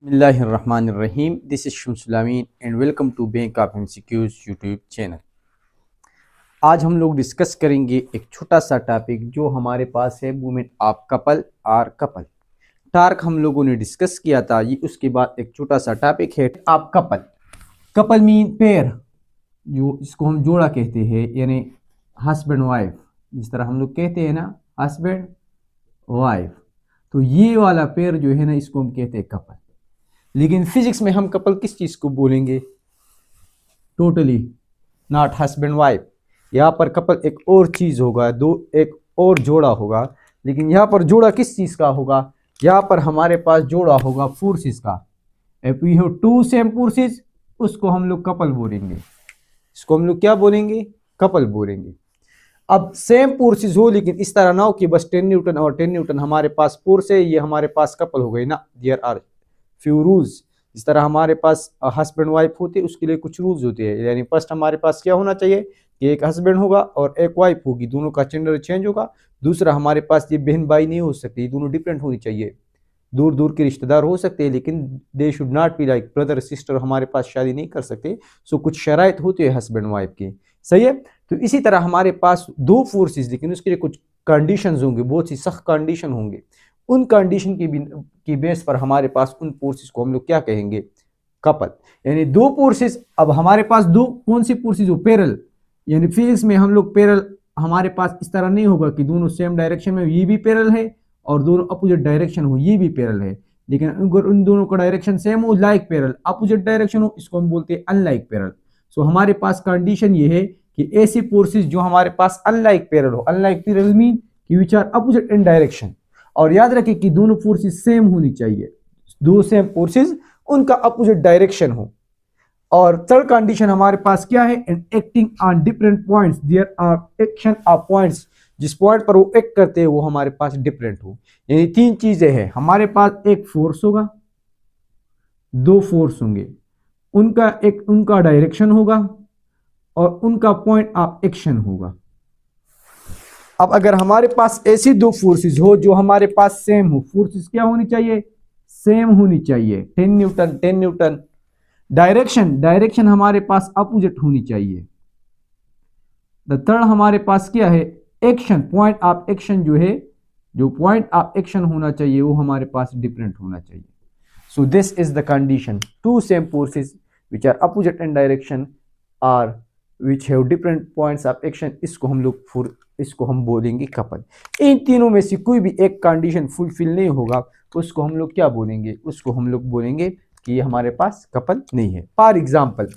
बिस्मिल्लाहिर्रहमानिर्रहीम। This is Shamsul and welcome to bank of MCQs YouTube channel. आज हम लोग डिस्कस करेंगे एक छोटा सा टॉपिक जो हमारे पास है, मूवमेंट ऑफ कपल और कपल। टार्क हम लोगों ने डिस्कस किया था, ये उसके बाद एक छोटा सा टॉपिक है आप कपल। कपल मीन पेयर, जो इसको हम जोड़ा कहते हैं, यानी हस्बैंड वाइफ, जिस तरह हम लोग कहते हैं ना हस्बैंड वाइफ। तो ये वाला पेयर जो है ना, इसको हम कहते हैं कपल। लेकिन फिजिक्स में हम कपल किस चीज को बोलेंगे? Totally not husband wife. यहाँ पर कपल एक और चीज होगा, एक और जोड़ा होगा। लेकिन यहाँ पर जोड़ा किस चीज का होगा? यहाँ पर हमारे पास जोड़ा होगा फोर्सेस का। If we have two same forces, उसको हम लोग कपल बोलेंगे। इसको हम लोग क्या बोलेंगे? कपल बोलेंगे। अब सेम फोर्सेस हो, लेकिन इस तरह ना हो कि बस 10 न्यूटन और 10 न्यूटन हमारे पास फोर्स है, ये हमारे पास कपल हो गई ना। There are few rules. जिस तरह हमारे पास हस्बैंड वाइफ होते हैं, उसके लिए कुछ रूल्स होते हैं। यानी फर्स्ट हमारे पास क्या होना चाहिए कि एक हस्बैंड होगा और एक वाइफ होगी, दोनों का जेंडर चेंज होगा। दूसरा, हमारे पास ये बहन भाई नहीं हो सकती, दोनों डिफरेंट होनी चाहिए। दूर दूर के रिश्तेदार हो सकते हैं, लेकिन they should not be like brother sister, हमारे पास शादी नहीं कर सकते। सो कुछ शराइत होती है हस्बैंड वाइफ की, सही है। तो इसी तरह हमारे पास दो फोर्सेस, लेकिन उसके लिए कुछ कंडीशंस होंगे, बहुत सी सख्त कंडीशन होंगे। उन कंडीशन की बेस पर हमारे पास उन फोर्सेस को हम लोग क्या कहेंगे? कपल। यानी दो फोर्सेस। अब हमारे पास दो कौन सी फोर्सेस हो? पैरेलल। यानी फिजिक्स में हम लोग पैरेलल, हमारे पास इस तरह नहीं होगा कि दोनों सेम डायरेक्शन में, ये भी पैरेलल है और दोनों अपोजिट डायरेक्शन हो, ये भी पैरेलल है। लेकिन अगर उन दोनों का डायरेक्शन सेम हो, लाइक पैरेलल, अपोजिट डायरेक्शन हो, इसको हम बोलते हैं अनलाइक पैरेलल। सो हमारे पास कंडीशन ये है कि ऐसी फोर्सेस जो हमारे पास अनलाइक पैरेलल हो। अनलाइक पैरेलल मीन कि which are opposite in direction. और याद रखें कि दोनों फोर्सेस सेम होनी चाहिए। दो सेम फोर्सेस, उनका अपोजिट डायरेक्शन हो। और थर्ड कंडीशन हमारे पास क्या है? And acting on different points, there are action of points. जिस पॉइंट पर वो एक्ट करते हैं वो हमारे पास डिफरेंट हो। यानी तीन चीजें हैं हमारे पास। एक फोर्स होगा, दो फोर्स होंगे, उनका डायरेक्शन होगा और उनका पॉइंट ऑफ एक्शन होगा। अब अगर हमारे पास ऐसी दो फोर्सेस हो जो हमारे पास सेम हो, फोर्सेस क्या होनी चाहिए? सेम होनी चाहिए। 10 न्यूटन 10 न्यूटन। डायरेक्शन हमारे पास अपोजिट होनी चाहिए। द थर्ड हमारे पास क्या है? एक्शन, पॉइंट ऑफ एक्शन जो है, जो पॉइंट ऑफ एक्शन होना चाहिए वो हमारे पास डिफरेंट होना चाहिए। So this is the condition. Two same forces which are opposite in direction or which have different points of action, इसको हम बोलेंगे कपल। इन तीनों में से कोई भी एक कंडीशन फुलफिल नहीं होगा, उसको हम लोग क्या बोलेंगे? उसको हम लोग बोलेंगे कि ये हमारे पास कपल नहीं है। फॉर एग्जाम्पल,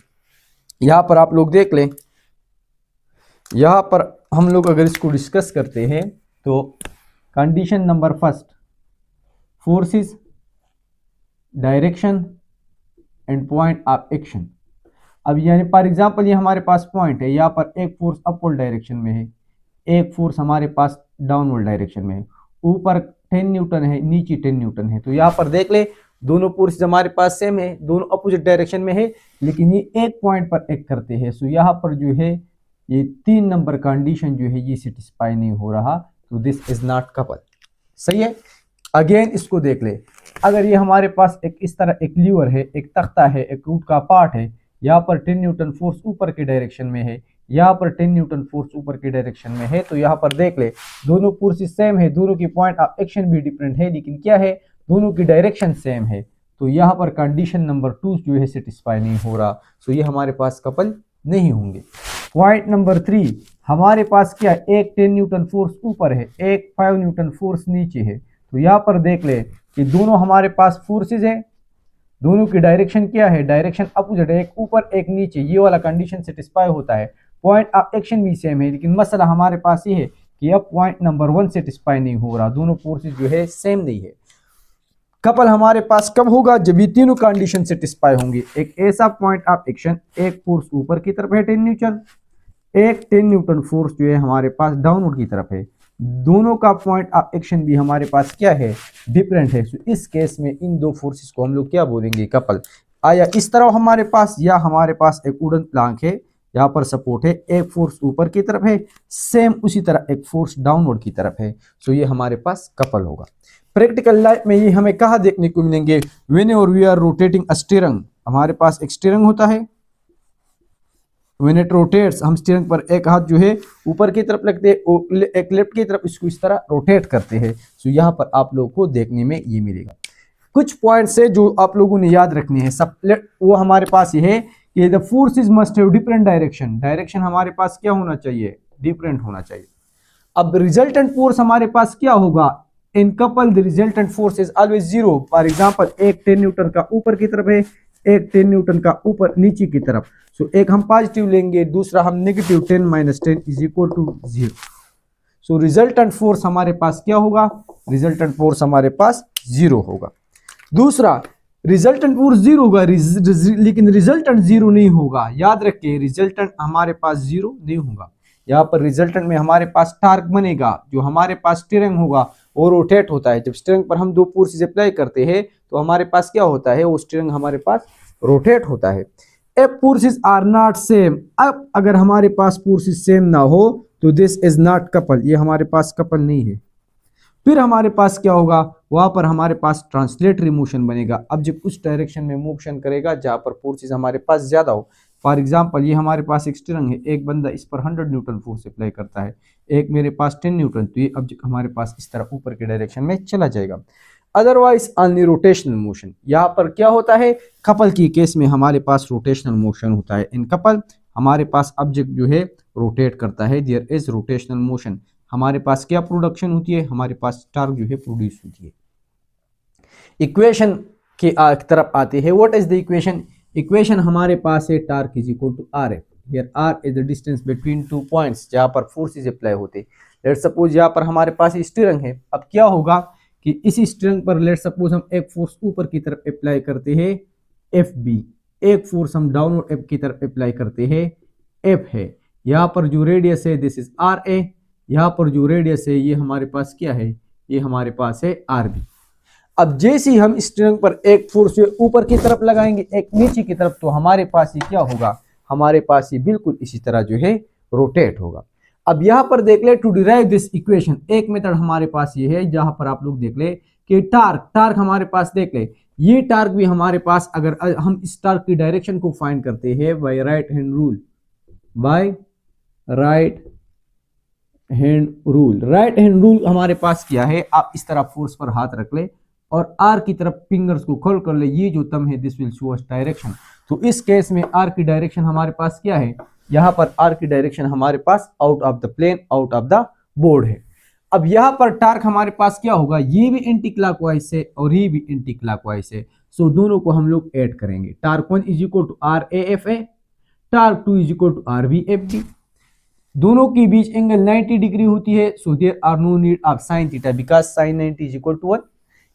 यहां पर आप लोग देख लें, यहां पर हम लोग अगर इसको डिस्कस करते हैं तो condition number first, forces, direction and point of action. अब यानी फॉर एग्जाम्पल ये हमारे पास पॉइंट है, यहाँ पर एक फोर्स अपवर्ड डायरेक्शन में है, एक फोर्स हमारे पास डाउनवर्ड डायरेक्शन में है। ऊपर 10 न्यूटन है, नीचे 10 न्यूटन है। तो यहाँ पर देख ले, दोनों फोर्स हमारे पास सेम है, दोनों अपोजिट डायरेक्शन में है, लेकिन ये एक पॉइंट पर एक्ट करते हैं। सो यहाँ पर जो है ये 3 नंबर कंडीशन जो है ये सेटिस्फाई नहीं हो रहा, तो दिस इज नॉट कपल। सही है। अगेन इसको देख ले, अगर ये हमारे पास एक इस तरह एक लीवर है, एक तख्ता है, एक रूट का पार्ट है, यहाँ पर 10 न्यूटन फोर्स ऊपर के डायरेक्शन में है, यहाँ पर 10 न्यूटन फोर्स ऊपर के डायरेक्शन में है। तो यहाँ पर देख ले, दोनों फोर्सेस सेम है, दोनों की पॉइंट ऑफ एक्शन भी डिफरेंट है, लेकिन क्या है? दोनों की डायरेक्शन सेम है। तो यहाँ पर कंडीशन नंबर 2 जो है सेटिस्फाई नहीं हो रहा। सो ये हमारे पास कपल नहीं होंगे। पॉइंट नंबर 3, हमारे पास क्या? एक 10 न्यूटन फोर्स ऊपर है, एक 5 न्यूटन फोर्स नीचे है। तो यहाँ पर देख ले कि दोनों हमारे पास फोर्सेज है, दोनों की डायरेक्शन क्या है? डायरेक्शन अपोजिट है, एक ऊपर एक नीचे। ये वाला कंडीशन सेटिस्फाई होता है। पॉइंट ऑफ एक्शन भी सेम है, लेकिन मसला हमारे पास ये है कि अब पॉइंट नंबर 1 सेटिस्फाई नहीं हो रहा, दोनों फोर्सेस जो है सेम नहीं है। कपल हमारे पास कब होगा? जब ये तीनों कंडीशन सेटिस्फाई होंगी। एक ऐसा पॉइंट ऑफ एक्शन, एक फोर्स ऊपर की तरफ है 10 न्यूटन, एक 10 न्यूटन फोर्स जो है हमारे पास डाउनवर्ड की तरफ है। दोनों का पॉइंट ऑफ एक्शन भी हमारे पास क्या है? डिफरेंट है। तो इस केस में इन दो फोर्सेस को हम लोग क्या बोलेंगे? कपल। आया इस तरह हमारे पास, या हमारे पास एक वुडन प्लैंक है, यहाँ पर सपोर्ट है, एक फोर्स ऊपर की तरफ है, सेम उसी तरह एक फोर्स डाउनवर्ड की तरफ है। सो ये हमारे पास कपल होगा। प्रैक्टिकल लाइफ में ये हमें कहाँ देखने को मिलेंगे? व्हेन और we are rotating a steering, हमारे पास एक स्टीयरिंग होता है, व्हेन इट रोटेट्स, हम स्टीयरिंग पर एक हाथ जो है ऊपर की तरफ लगते हैं, एक लेफ्ट की तरफ इसको इस तरह रोटेट करते हैं। सो यहाँ पर आप लोगों को देखने में ये मिलेगा। कुछ पॉइंट्स है जो आप लोगों ने याद रखने हैं। सब वो हमारे पास ये है कि the forces must have different direction, direction हमारे पास क्या होना चाहिए? डिफरेंट होना चाहिए। अब रिजल्टेंट फोर्स हमारे पास क्या होगा? In couple the resultant force is always zero. For example, एक 10 न्यूटन का ऊपर की तरफ है, एक 10 न्यूटन का ऊपर नीचे की तरफ। सो एक हम पॉजिटिव लेंगे, दूसरा हम negative, 10 - 10 is equal to 0। So resultant force हमारे पास क्या होगा? रिजल्टेंट फोर्स हमारे पास 0 होगा। दूसरा, रिजल्टेंट फोर्स 0 होगा, लेकिन रिजल्टेंट 0 नहीं होगा। याद रखिए, रिजल्टेंट हमारे पास 0 नहीं होगा। यहाँ पर रिजल्टेंट में हमारे पास टार्क बनेगा, जो हमारे पास स्टीयरिंग होगा वो रोटेट होता है। जब स्टीयरिंग पर हम 2 फोर्सेस अप्लाई करते हैं तो हमारे पास क्या होता है? वो स्टीयरिंग हमारे पास रोटेट होता है। If forces are not same, अब अगर हमारे पास फोर्सेस सेम ना हो तो दिस इज नॉट कपल, ये हमारे पास कपल नहीं है। फिर हमारे पास क्या होगा? वहां पर हमारे पास ट्रांसलेटरी मोशन बनेगा। अब जब उस डायरेक्शन में मोशन करेगा जहां पर फोर्सेस हमारे पास ज्यादा हो। फॉर एग्जांपल, ये हमारे पास एक स्टीयरिंग है, एक बंदा इस पर 100 न्यूटन फोर्स अप्लाई करता है, एक मेरे पास 10 न्यूटन, तो ये ऑब्जेक्ट हमारे पास इस तरह ऊपर के डायरेक्शन में चला जाएगा। अदरवाइज ऑनली रोटेशनल मोशन, यहाँ पर क्या होता है? कपल की केस में हमारे पास रोटेशनल मोशन होता है। इन कपल हमारे पास ऑब्जेक्ट जो है रोटेट करता है, देयर इज रोटेशनल मोशन। हमारे पास क्या प्रोडक्शन होती है? हमारे पास टार्क जो है प्रोड्यूस होती है। इक्वेशन की तरफ आते हैं। What is the equation? Equation हमारे पास है torque is equal to r F. Here r is the distance between 2 points जहां पर फोर्सेस अप्लाई होते हैं। लेट सपोज यहाँ पर हमारे पास स्टीयरिंग है। अब क्या होगा कि इस स्टीयरिंग पर लेट सपोज हम एक फोर्स ऊपर की तरफ अप्लाई करते हैं, एफ बी, एक फोर्स हम डाउनवर्ड एफ की तरफ अप्लाई करते हैं, एफ है। यहाँ पर जो रेडियस है दिस इज आर ए, यहाँ पर जो रेडियस है ये हमारे पास क्या है? ये हमारे पास है आर बी। अब जैसे ही हम स्टीयरिंग पर एक फोर्स ऊपर की तरफ लगाएंगे, एक नीचे की तरफ, तो हमारे पास ये क्या होगा? हमारे पास ये बिल्कुल इसी तरह जो है रोटेट होगा। अब यहाँ पर देख ले, टू डिराइव दिस इक्वेशन, एक मेथड हमारे पास ये है जहां पर आप लोग देख ले कि टार्क हमारे पास देख ले, ये टार्क भी हमारे पास, अगर हम इस टार्क की डायरेक्शन को फाइंड करते हैं by right hand rule, by right hand rule. Right hand rule हमारे पास क्या है? आप इस तरह फोर्स पर हाथ रख ले और आर की तरफ फिंगर्स को खोल कर ले, ये जो तम है this will show us direction. तो इस केस में आर की डायरेक्शन हमारे पास क्या है? यहाँ पर आर की डायरेक्शन हमारे पास out of the plane, out of the board है। अब यहाँ पर टार्क हमारे पास क्या होगा? ये भी एंटी क्लॉकवाइज है और ये भी एंटी क्लॉकवाइज है। सो दोनों को हम लोग ऐड करेंगे। Torque 1 is equal to r A F A, torque 2 is equal to r B F B. दोनों के बीच एंगल 90 डिग्री होती है। So there are no need of sine theta because sine 90 is equal to 1।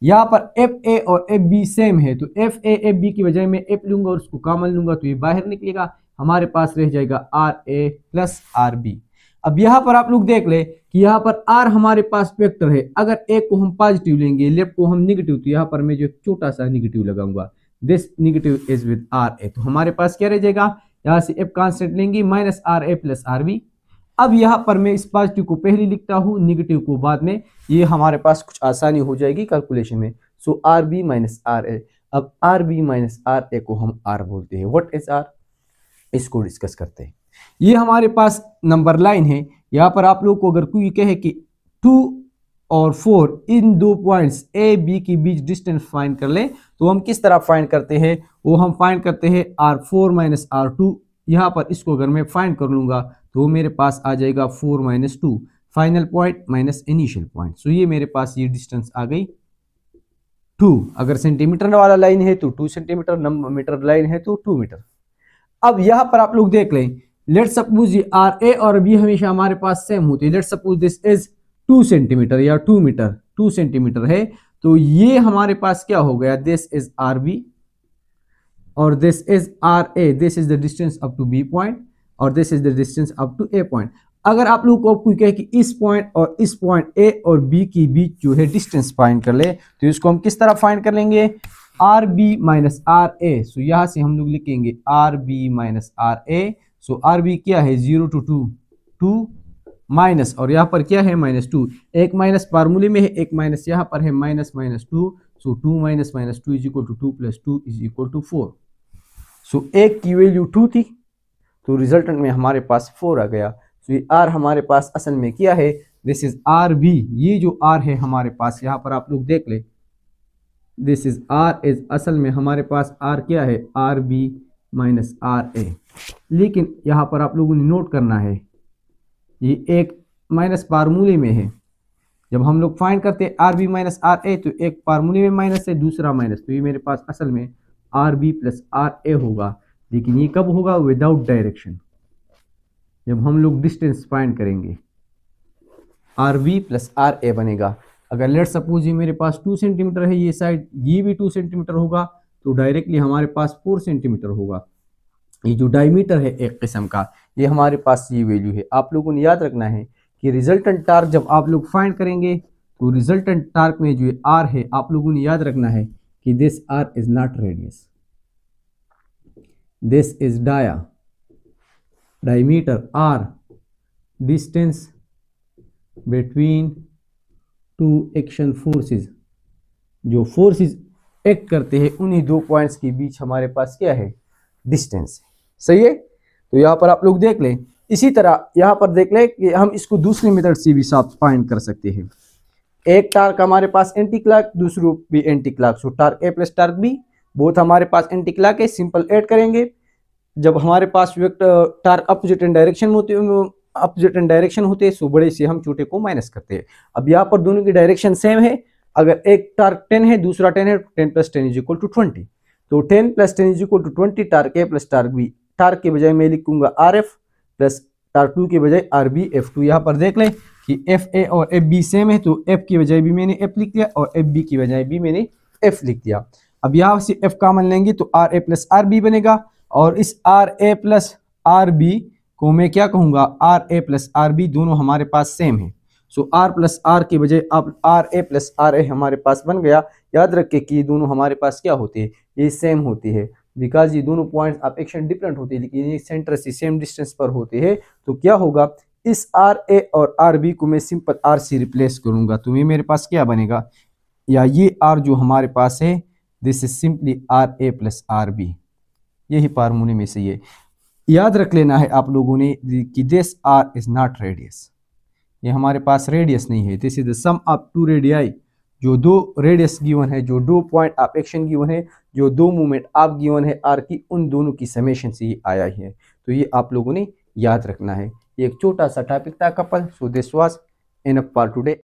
यहाँ पर F A और F B same है, तो एफ ए एफ बी की बजाय मैं एफ लूंगा और उसको कॉमन लूंगा तो ये बाहर निकलेगा, हमारे पास रह जाएगा r A plus are B. अब यहाँ पर आप लोग देख ले कि यहाँ पर आर हमारे पास वेक्टर है, अगर एक को हम पॉजिटिव लेंगे, लेफ्ट को हम निगेटिव, तो यहाँ पर मैं जो छोटा सा निगेटिव लगाऊंगा, this negative is with R A, तो हमारे पास क्या रह जाएगा? यहाँ से एफ कांस्टेंट लेंगे minus are A plus are B. अब यहाँ पर मैं इस पॉजिटिव को पहले लिखता हूँ, निगेटिव को बाद में, ये हमारे पास कुछ आसानी हो जाएगी कैलकुलेशन में। So r B minus are A. अब r B minus are A को हम आर बोलते हैं। What is r? इसको डिस्कस करते हैं। ये हमारे पास नंबर लाइन है। यहाँ पर आप लोग को अगर कोई कहे कि 2 और 4 इन 2 पॉइंट्स ए बी के बीच डिस्टेंस फाइंड कर ले, तो हम किस तरह फाइंड करते हैं? वो हम फाइंड करते हैं R4 माइनस R2। यहाँ पर इसको अगर मैं फाइंड कर लूंगा तो मेरे पास आ जाएगा 4 minus 2, final point minus initial point. So ये मेरे पास ये डिस्टेंस आ गई 2। अगर सेंटीमीटर वाला लाइन है तो 2 सेंटीमीटर, मीटर लाइन है तो 2 मीटर। अब यहाँ पर आप लोग देख लें, लेट सपोज ये आर ए और बी हमेशा हमारे पास सेम होते हैं। Let suppose this is 2 centimetre या 2 मीटर, 2 सेंटीमीटर है, तो ये हमारे पास क्या हो गया? दिस इज आर बी और this is R A, this is the distance up to B point और this is the distance up to A point. अगर आप लोग को कोई कहे कि इस पॉइंट और इस पॉइंट ए और बी के बीच जो है डिस्टेंस फाइंड कर ले, तो इसको हम किस तरह फाइंड कर लेंगे? R B minus are A. So यहां से हम लोग लिखेंगे r B minus are A. So r B क्या है? 0 to 2, 2 माइनस, और यहाँ पर क्या है -2, एक माइनस फार्मूले में है, एक माइनस यहाँ पर है, minus minus 2, so 2 minus minus 2 is equal to 2 plus 2 is equal to 4। So एक की वैल्यू 2 थी तो रिजल्टेंट में हमारे पास 4 आ गया। तो ये आर हमारे पास असल में क्या है, दिस इज आर बी। ये जो आर है हमारे पास, यहाँ पर आप लोग देख ले, दिस इज आर इज असल में हमारे पास आर क्या है, are B minus R A. लेकिन यहाँ पर आप लोगों ने नोट करना है, ये एक माइनस फार्मूले में है। जब हम लोग फाइंड करते हैं are B minus are A तो एक फार्मूले में माइनस है, दूसरा माइनस, तो ये मेरे पास असल में R B plus R A होगा। लेकिन ये कब होगा, विदाउट डायरेक्शन, जब हम लोग डिस्टेंस फाइंड करेंगे R B plus R A बनेगा। अगर लेट सपोज ये मेरे पास 2 सेंटीमीटर है, ये साइड ये भी 2 सेंटीमीटर होगा, तो डायरेक्टली हमारे पास 4 सेंटीमीटर होगा। ये जो डायमीटर है एक किस्म का, ये हमारे पास ये वैल्यू है। आप लोगों ने याद रखना है कि रिजल्टेंट टार्क जब आप लोग फाइंड करेंगे तो रिजल्टेंट टार्क में जो आर है, आप लोगों ने याद रखना है कि this r is not radius, this is diameter r, distance between two action forces, जो फोर्सेस एक्ट करते हैं उन्हीं दो पॉइंट्स के बीच हमारे पास क्या है, डिस्टेंस है। सही है, तो यहाँ पर आप लोग देख लें। इसी तरह यहाँ पर देख लें कि हम इसको दूसरी मेथड से भी साफ फाइंड कर सकते हैं। एक टार्क हमारे पास एंटी क्लॉक, दूसरा भी anti clock, so torque A plus torque B both हमारे पास एंटी क्लॉक है। सिंपल ऐड करेंगे, जब हमारे पास टार्क अपोजिट इन डायरेक्शन होते हैं सो बड़े से हम छोटे को माइनस करते हैं। अब यहाँ पर दोनों की डायरेक्शन सेम है। अगर एक टार्क 10 है, दूसरा 10 है, 10 प्लस 10 इज इक्वल टू 20, तो 10 plus 10 is equal to 20, torque A plus torque B. Torque के बजाय मैं लिखूंगा आर एफ प्लस टार्क 2 के बजाय आर बी एफ 2। यहाँ पर देख लें कि एफ ए और एफ बी सेम है, तो एफ की बजाय भी मैंने एफ लिख दिया और एफ बी की बजाय भी मैंने एफ लिख दिया। अब यहाँ से एफ कॉमन लेंगे तो r A plus are B बनेगा, और इस r A plus are B को मैं क्या कहूँगा, r A plus are B दोनों हमारे पास सेम है। सो आर प्लस आर के बजाय अब are A plus R A हमारे पास बन गया। याद रखें कि ये दोनों हमारे पास क्या होते हैं, ये सेम होती है, बिकॉज ये दोनों पॉइंट्स आप एक्शन डिफरेंट होते हैं लेकिन ये सेंटर से सेम डिस्टेंस पर होते हैं। तो क्या होगा, इस आर ए और आर बी को मैं सिंपल आर से रिप्लेस करूंगा, तो ये मेरे पास क्या बनेगा, या ये आर जो हमारे पास है, this is simply r A plus are B. यही फार्मूले में से ये याद रख लेना है आप लोगों ने कि this r is not radius, ये हमारे पास रेडियस नहीं है। This is the sum of two radii, जो दो रेडियस गिवन है, जो दो पॉइंट ऑफ एक्शन गिवन है, जो दो मूवमेंट आप गिवन है आर की, उन दोनों की समेशन से ये आया है। तो ये आप लोगों ने याद रखना है। ये एक छोटा सा टॉपिक था couple. So this was enough for today.